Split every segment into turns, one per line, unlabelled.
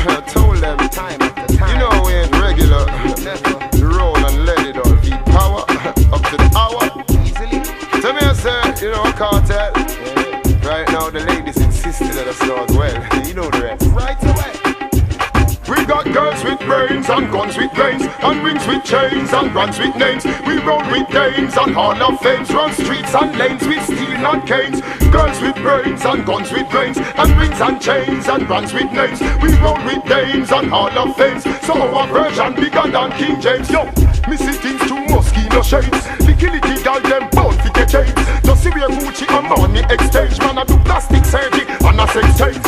I told them time after time. You know we ain't regular. Roll and let it all feed power up to the hour. Easily. Tell me I say, you know, Kartel. Right now the ladies insisted that I snore well. You know the rest. Right away. We got girls with brains and guns with brains, and rings with chains and brands with names. We roll with dames and hall of fames, run streets and lanes with steel and canes. Girls with brains and guns with brains, and rings and chains and brands with names. We roll with dames and hall of fames, so our version bigger than King James. Yo, missy things to mosquito shades. Licky girl them born fi get chains. Just see we a Gucci and money exchange. Man I do plastic surgery and a sex change.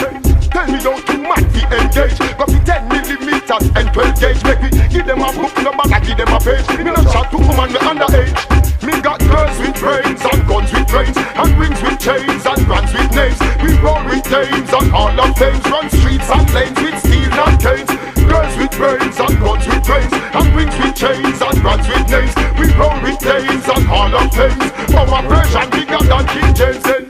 Tell me don't too man fi engage. Got fi 10 millimeters and 12 gauge. Make me give them a book, no bother give them a page. Me no chat to woman me underage. Me got girls with brains and guns with brains, and rings with chains and brands with names. We roll with dames and hall of fames, run streets and lanes with steel and canes. Girls with brains and guns with brains, and rings with chains and brands with names. We roll with dames and hall of fames. Our version bigger than King James said.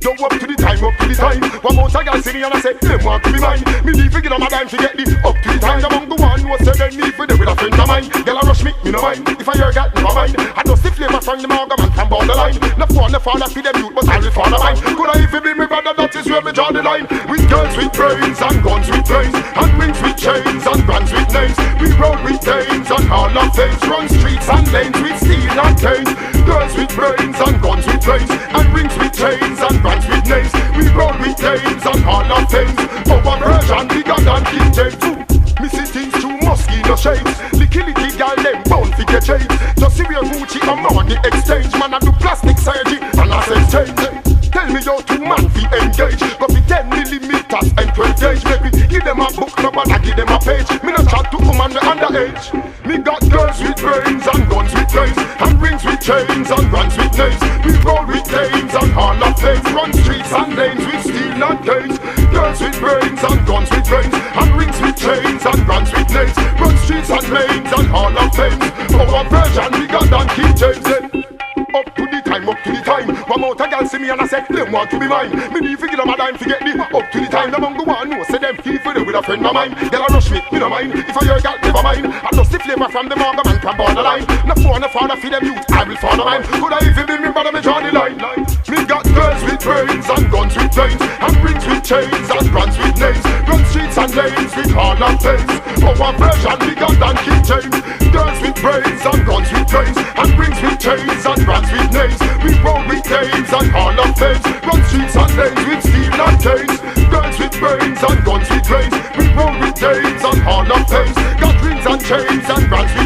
Yo, up to the time, up to the time. One more time, I see me and I say, them want to be mine. Me leave it, get on my dime to get the up to the time. Among the one who said they need for them with a friend of mine. Girl, I rush me no mind. If I hear that, never mind. I just the flavor from the argument from borderline. No phone, no father for them youth, but I will follow mine. Could I even be my brother, that is where me draw the line. With girls with brains and guns with brains, and rings with chains and brands with names. We roll with dames and hall of fames, run streets and lanes with steel and canes. Girls with brains and guns with brains, and rings with chains and brands with names. We roll with dames and hall of fames. Our version bigger than King James too. Missy things too mosquito shades. Licky girl them bound fi get chains. Just see we a Gucci and money exchange. Man I do plastic surgery and a sex change. Tell me how to man fi engage. Go fi 10 millimeters and 12 gauge. Make me give them a book, no bother give them a page. Me no chat to woman me underage. Me got girls with brains and guns with brains, and rings with chains and brands with names. We roll with dames and hall of fames, run streets and lanes with steel and canes. Girls with brains and guns with brains, and rings with chains and brands with names. Run streets and lanes and hall of fames. Our version bigger than King James said. Up to the time, up to the time. One more time, girl see me and I say, them want to be mine. Me need to give them a dime to get the up to the time. Among the one who say them feel for them with a friend of mine. Girl I rush me no mind. If I hear girl, never mind. I just the flavor from the argument from borderline. No phone, no father for them youth, I will follow mine. Could I even be me brother, me draw the line. Me got girls with brains and guns with brains, and rings with chains and brands with names. Run streets and lanes with hall of fames. Our version bigger than King James. Girls with brains and guns with brains, and rings with chains and brands with names. We roll with dames and hall of fames, run streets and lanes with steel and canes. Girls with brains and guns with brains, we roll with dames and hall of fames. Got rings and chains and brands with